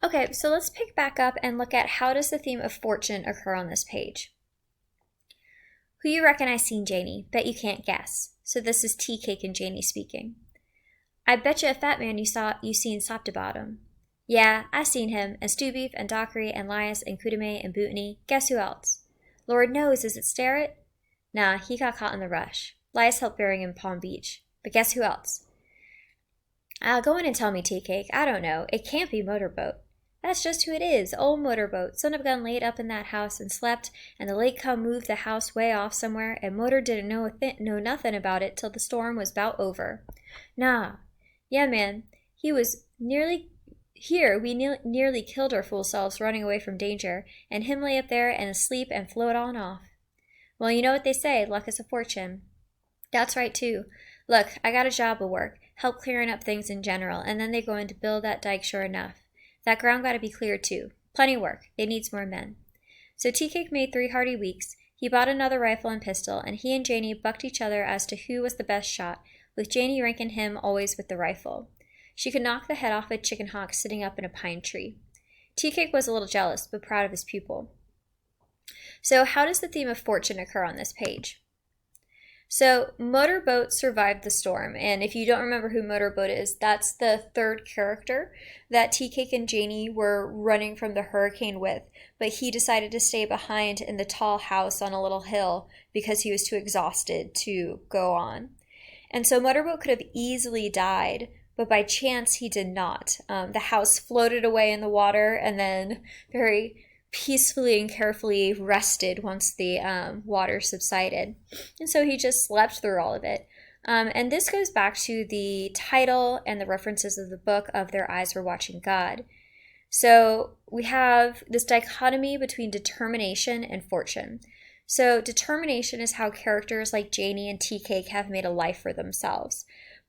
Okay, so let's pick back up and look at how does the theme of fortune occur on this page. Who you reckon I seen, Janie? Bet you can't guess. So this is Teacake and Janie speaking. I bet you a fat man you seen sopped about him. Yeah, I seen him, and Stewbeef, and Dockery, and Lias, and Kudame, and Bootany. Guess who else? Lord knows, is it Starrett? Nah, he got caught in the rush. Lias helped bury him in Palm Beach. But guess who else? Go in and tell me, Teacake. I don't know. It can't be Motorboat. That's just who it is, old Motorboat. Son of a gun laid up in that house and slept, and the lake come moved the house way off somewhere, and Motor didn't know nothing about it till the storm was 'bout over. Nah. Yeah, man. He was nearly here. We nearly killed our fool selves running away from danger, and him lay up there and asleep and float on off. Well, you know what they say, luck is a fortune. That's right, too. Look, I got a job of work, help clearing up things in general, and then they go in to build that dike sure enough. That ground got to be cleared too. Plenty work. It needs more men. So Teacake made 3 hearty weeks. He bought another rifle and pistol, and he and Janie bucked each other as to who was the best shot, with Janie ranking him always with the rifle. She could knock the head off a chicken hawk sitting up in a pine tree. Teacake was a little jealous, but proud of his pupil. So how does the theme of fortune occur on this page? So Motorboat survived the storm, and if you don't remember who Motorboat is, that's the third character that Teacake and Janie were running from the hurricane with, but he decided to stay behind in the tall house on a little hill because he was too exhausted to go on. And so Motorboat could have easily died, but by chance he did not. The house floated away in the water and then very peacefully and carefully rested once the water subsided. And so he just slept through all of it. And this goes back to the title and the references of the book of Their Eyes Were Watching God. So we have this dichotomy between determination and fortune. So determination is how characters like Janie and Teacake have made a life for themselves.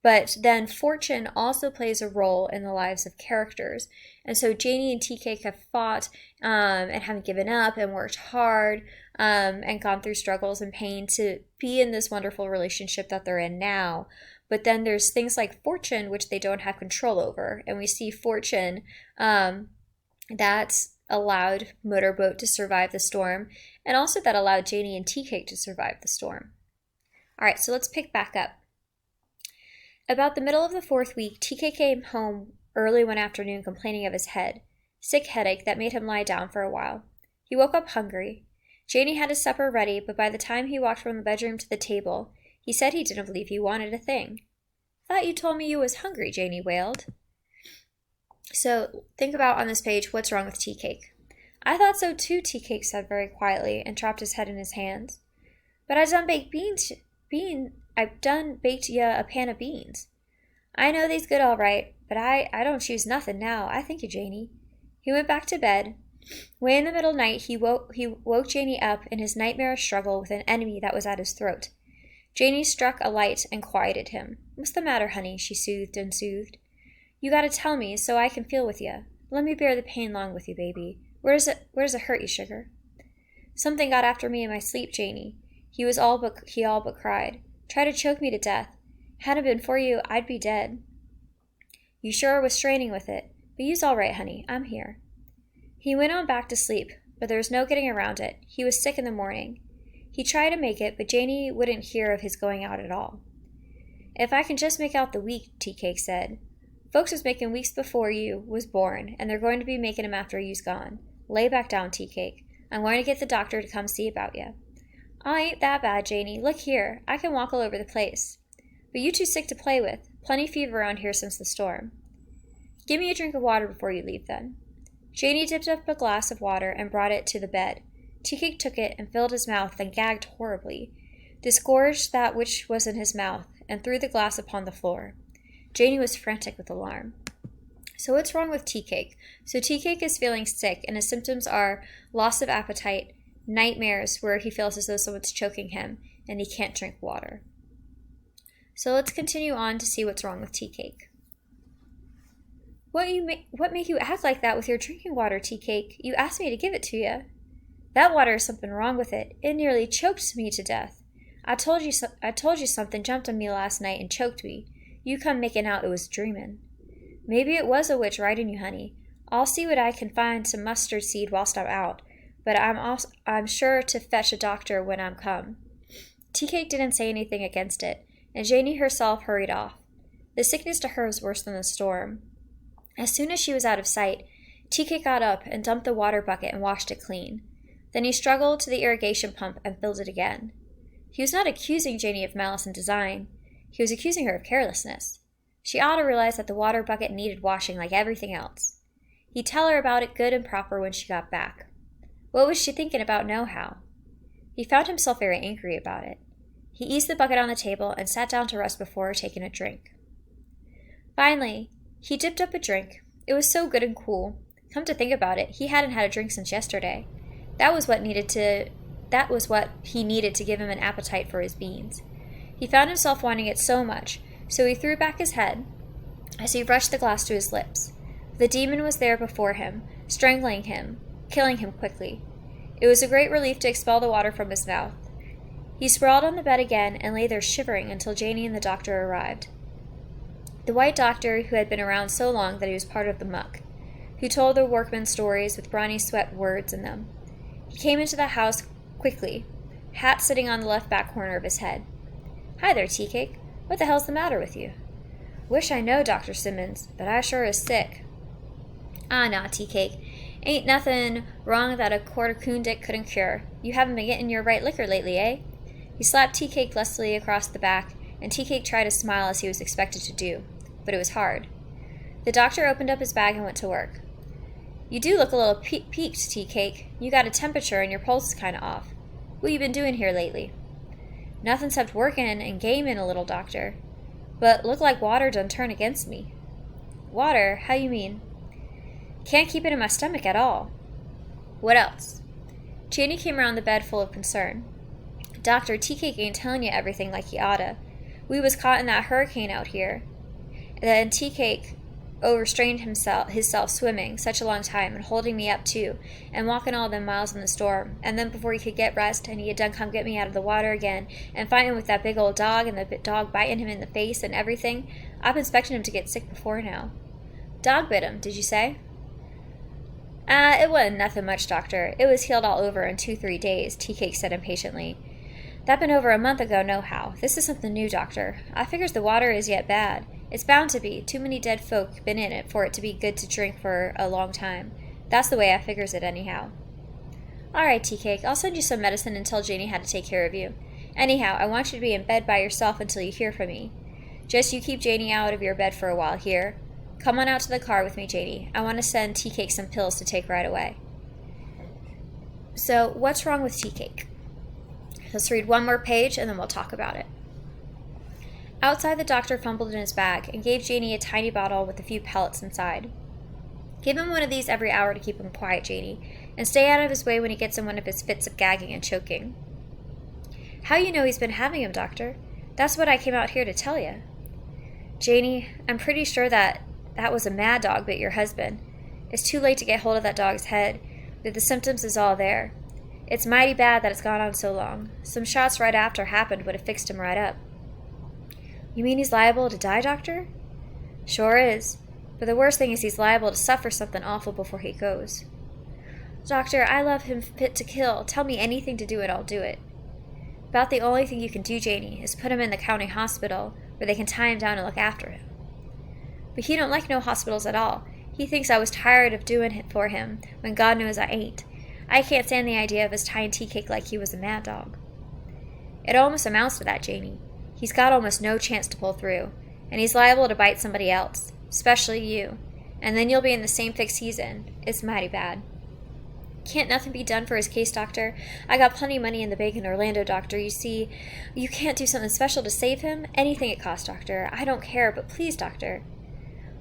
But then fortune also plays a role in the lives of characters. And so Janie and Teacake have fought and haven't given up and worked hard and gone through struggles and pain to be in this wonderful relationship that they're in now. But then there's things like fortune, which they don't have control over. And we see fortune that's allowed Motorboat to survive the storm, and also that allowed Janie and Teacake to survive the storm. All right, so let's pick back up. About the middle of the 4th week, Teacake came home early one afternoon complaining of his head, sick headache that made him lie down for a while. He woke up hungry. Janie had his supper ready, but by the time he walked from the bedroom to the table, he said he didn't believe he wanted a thing. Thought you told me you was hungry, Janie wailed. So think about on this page what's wrong with Teacake. I thought so too, Teacake said very quietly and dropped his head in his hands. But I done baked ya a pan of beans. I know they's good all right, but I don't choose nothing now. I thank you, Janie. He went back to bed. Way in the middle of the night, he woke Janie up in his nightmarish struggle with an enemy that was at his throat. Janie struck a light and quieted him. What's the matter, honey? She soothed and soothed. You gotta tell me so I can feel with you. Let me bear the pain long with you, baby. Where does it hurt you, sugar? Something got after me in my sleep, Janie. He all but cried. Tried to choke me to death. Hadn't been for you, I'd be dead. You sure was straining with it, but you's all right, honey. I'm here. He went on back to sleep, but there was no getting around it. He was sick in the morning. He tried to make it, but Janie wouldn't hear of his going out at all. If I can just make out the week, Teacake said. Folks was making weeks before you was born, and they're going to be making 'em after you's gone. Lay back down, Teacake. I'm going to get the doctor to come see about you. I ain't that bad, Janie. Look here. I can walk all over the place. But you too sick to play with. Plenty fever around here since the storm. Give me a drink of water before you leave, then. Janie dipped up a glass of water and brought it to the bed. Teacake took it and filled his mouth, then gagged horribly, disgorged that which was in his mouth, and threw the glass upon the floor. Janie was frantic with alarm. So what's wrong with Teacake? So Teacake is feeling sick, and his symptoms are loss of appetite, nightmares where he feels as though someone's choking him, and he can't drink water. So let's continue on to see what's wrong with Teacake. What make you act like that with your drinking water, Teacake? You asked me to give it to you. That water is something wrong with it. It nearly choked me to death. I told you something jumped on me last night and choked me. You come making out it was dreaming. Maybe it was a witch riding you, honey. I'll see what I can find some mustard seed whilst I'm out, but I'm sure to fetch a doctor when I'm come." Teacake didn't say anything against it, and Janie herself hurried off. The sickness to her was worse than the storm. As soon as she was out of sight, Teacake got up and dumped the water bucket and washed it clean. Then he struggled to the irrigation pump and filled it again. He was not accusing Janie of malice and design. He was accusing her of carelessness. She ought to realize that the water bucket needed washing like everything else. He'd tell her about it good and proper when she got back. What was she thinking about nohow? He found himself very angry about it. He eased the bucket on the table and sat down to rest before taking a drink. Finally, he dipped up a drink. It was so good and cool. Come to think about it, he hadn't had a drink since yesterday. That was what he needed to give him an appetite for his beans. He found himself wanting it so much, so he threw back his head as he rushed the glass to his lips. The demon was there before him, strangling him, killing him quickly. It was a great relief to expel the water from his mouth. He sprawled on the bed again and lay there shivering until Janie and the doctor arrived. The white doctor, who had been around so long that he was part of the muck, who told the workmen stories with briny sweat words in them. He came into the house quickly, hat sitting on the left back corner of his head. "Hi there, Teacake. What the hell's the matter with you?" "Wish I know, Dr. Simmons, but I sure is sick." "Ah, nah, Teacake. Ain't nothing wrong that a quart of coon dick couldn't cure. You haven't been getting your right liquor lately, eh?" He slapped Teacake lustily across the back, and Teacake tried to smile as he was expected to do, but it was hard. The doctor opened up his bag and went to work. "You do look a little peaked, Teacake. You got a temperature and your pulse is kind of off. What you been doing here lately?" "Nothing except working and gaming a little, doctor. But look like water done turn against me." "Water? How you mean?" "Can't keep it in my stomach at all." "What else?" Janie came around the bed full of concern. "Doctor, Teacake ain't telling you everything like he oughta. We was caught in that hurricane out here. Then Teacake overstrained himself swimming such a long time and holding me up too and walking all them miles in the storm, and then before he could get rest and he had done come get me out of the water again and fighting with that big old dog and the dog biting him in the face and everything. I've been expecting him to get sick before now." "Dog bit him, did you say?" It wasn't nothing much, doctor. It was healed all over in 2-3 days," Teacake said impatiently. "That been over a month ago nohow. This is something new, doctor. I figures the water is yet bad. It's bound to be. Too many dead folk been in it for it to be good to drink for a long time. That's the way I figures it anyhow." "All right, Teacake. I'll send you some medicine and tell Janie how to take care of you. Anyhow, I want you to be in bed by yourself until you hear from me. Just you keep Janie out of your bed for a while here. Come on out to the car with me, Janie. I want to send Teacake some pills to take right away." So, what's wrong with Teacake? Let's read one more page and then we'll talk about it. Outside, the doctor fumbled in his bag and gave Janie a tiny bottle with a few pellets inside. "Give him one of these every hour to keep him quiet, Janie, and stay out of his way when he gets in one of his fits of gagging and choking." "How you know he's been having 'em, doctor? That's what I came out here to tell you." "Janie, I'm pretty sure that was a mad dog bit your husband. It's too late to get hold of that dog's head, but the symptoms is all there. It's mighty bad that it's gone on so long. Some shots right after happened would have fixed him right up." "You mean he's liable to die, doctor?" "Sure is. But the worst thing is he's liable to suffer something awful before he goes." "Doctor, I love him fit to kill. Tell me anything to do it, I'll do it." "About the only thing you can do, Janie, is put him in the county hospital where they can tie him down and look after him." "But he don't like no hospitals at all. He thinks I was tired of doing it for him, when God knows I ain't. I can't stand the idea of his tying Teacake like he was a mad dog." "It almost amounts to that, Janie. He's got almost no chance to pull through, and he's liable to bite somebody else, especially you, and then you'll be in the same fix he's in. It's mighty bad." "Can't nothing be done for his case, doctor? I got plenty of money in the bank in Orlando, doctor. You see, you can't do something special to save him? Anything it costs, doctor. I don't care, but please, doctor."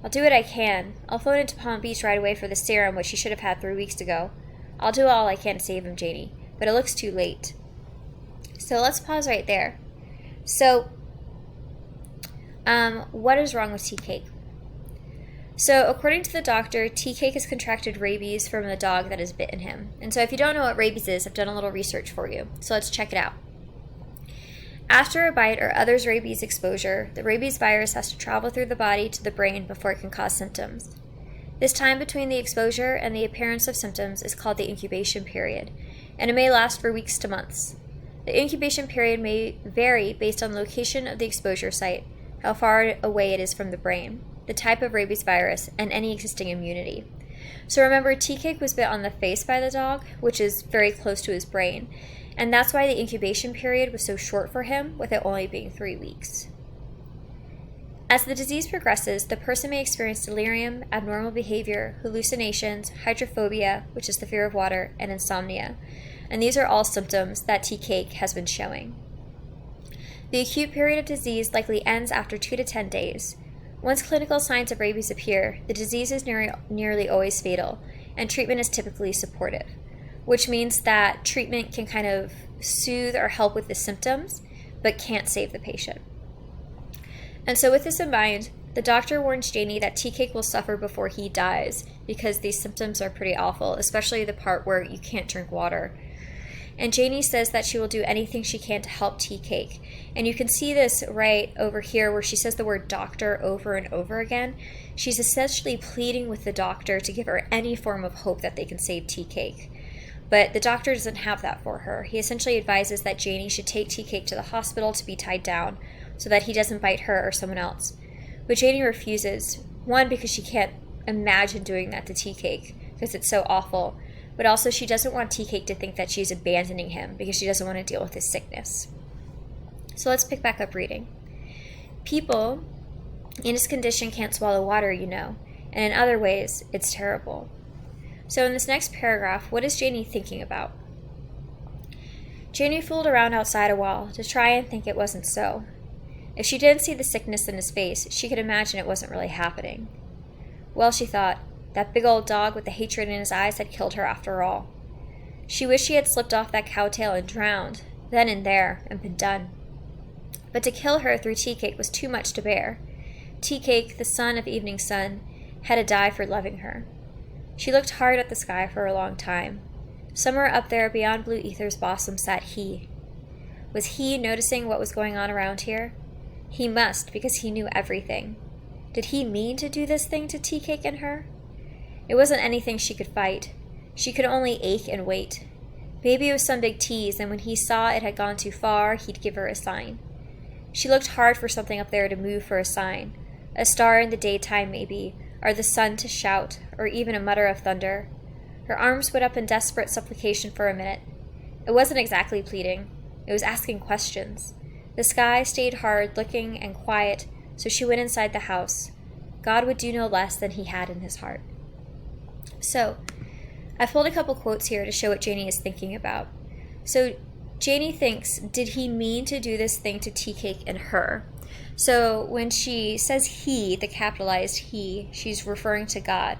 "I'll do what I can. I'll phone into Palm Beach right away for the serum, which he should have had 3 weeks ago. I'll do all I can to save him, Janie, but it looks too late." So let's pause right there. So, what is wrong with Teacake? So, according to the doctor, Teacake has contracted rabies from the dog that has bitten him. And so if you don't know what rabies is, I've done a little research for you. So let's check it out. After a bite or other's rabies exposure, the rabies virus has to travel through the body to the brain before it can cause symptoms. This time between the exposure and the appearance of symptoms is called the incubation period, and it may last for weeks to months. The incubation period may vary based on the location of the exposure site, how far away it is from the brain, the type of rabies virus, and any existing immunity. So remember, Teacake was bit on the face by the dog, which is very close to his brain, and that's why the incubation period was so short for him, with it only being 3 weeks. As the disease progresses, the person may experience delirium, abnormal behavior, hallucinations, hydrophobia, which is the fear of water, and insomnia. And these are all symptoms that Teacake has been showing. The acute period of disease likely ends after 2 to 10 days. Once clinical signs of rabies appear, the disease is nearly always fatal, and treatment is typically supportive, which means that treatment can kind of soothe or help with the symptoms, but can't save the patient. And so with this in mind, the doctor warns Janie that Teacake will suffer before he dies because these symptoms are pretty awful, especially the part where you can't drink water. And Janie says that she will do anything she can to help Teacake. And you can see this right over here where she says the word doctor over and over again. She's essentially pleading with the doctor to give her any form of hope that they can save Teacake. But the doctor doesn't have that for her. He essentially advises that Janie should take Teacake to the hospital to be tied down so that he doesn't bite her or someone else. But Janie refuses, one, because she can't imagine doing that to Teacake because it's so awful, but also she doesn't want Teacake to think that she's abandoning him because she doesn't want to deal with his sickness. So let's pick back up reading. People in his condition can't swallow water, you know, and in other ways, it's terrible. So in this next paragraph, what is Janie thinking about? Janie fooled around outside a while to try and think it wasn't so. If she didn't see the sickness in his face, she could imagine it wasn't really happening. Well, she thought, that big old dog with the hatred in his eyes had killed her after all. She wished she had slipped off that cowtail and drowned, then and there, and been done. But to kill her through Teacake was too much to bear. Teacake, the son of evening sun, had to die for loving her. She looked hard at the sky for a long time. Somewhere up there beyond blue ether's bosom sat he. Was he noticing what was going on around here? He must, because he knew everything. Did he mean to do this thing to Teacake and her? It wasn't anything she could fight. She could only ache and wait. Maybe it was some big tease, and when he saw it had gone too far, he'd give her a sign. She looked hard for something up there to move for a sign. A star in the daytime, maybe, or the sun to shout, or even a mutter of thunder. Her arms went up in desperate supplication for a minute. It wasn't exactly pleading. It was asking questions. The sky stayed hard, looking and quiet, so she went inside the house. God would do no less than he had in his heart. So, I've pulled a couple quotes here to show what Janie is thinking about. So, Janie thinks, did he mean to do this thing to Teacake and her? So, when she says he, the capitalized he, she's referring to God.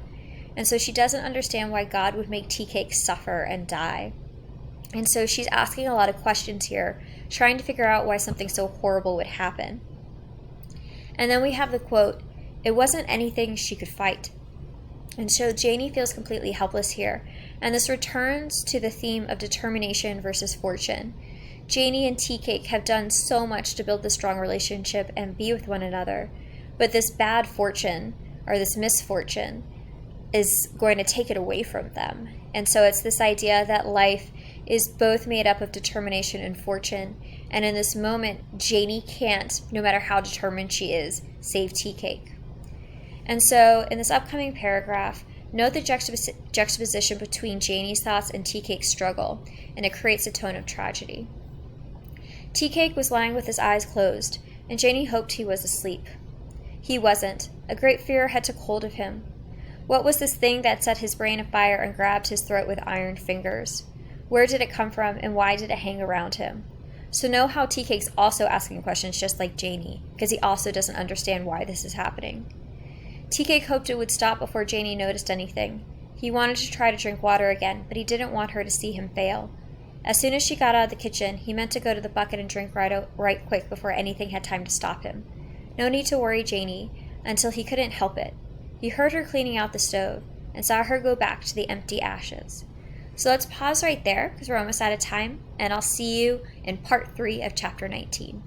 And so she doesn't understand why God would make Teacake suffer and die. And so she's asking a lot of questions here, trying to figure out why something so horrible would happen. And then we have the quote, it wasn't anything she could fight. And so Janie feels completely helpless here, and this returns to the theme of determination versus fortune. Janie and Teacake have done so much to build this strong relationship and be with one another, but this bad fortune, or this misfortune, is going to take it away from them. And so it's this idea that life is both made up of determination and fortune, and in this moment, Janie can't, no matter how determined she is, save Teacake. And so, in this upcoming paragraph, note the juxtaposition between Janie's thoughts and Teacake's struggle, and it creates a tone of tragedy. Teacake was lying with his eyes closed, and Janie hoped he was asleep. He wasn't. A great fear had took hold of him. What was this thing that set his brain afire and grabbed his throat with iron fingers? Where did it come from, and why did it hang around him? So know how Teacake's also asking questions just like Janie, because he also doesn't understand why this is happening. Teacake hoped it would stop before Janie noticed anything. He wanted to try to drink water again, but he didn't want her to see him fail. As soon as she got out of the kitchen, he meant to go to the bucket and drink right quick before anything had time to stop him. No need to worry Janie, until he couldn't help it. He heard her cleaning out the stove, and saw her go back to the empty ashes. So let's pause right there, because we're almost out of time, and I'll see you in part 3 of chapter 19.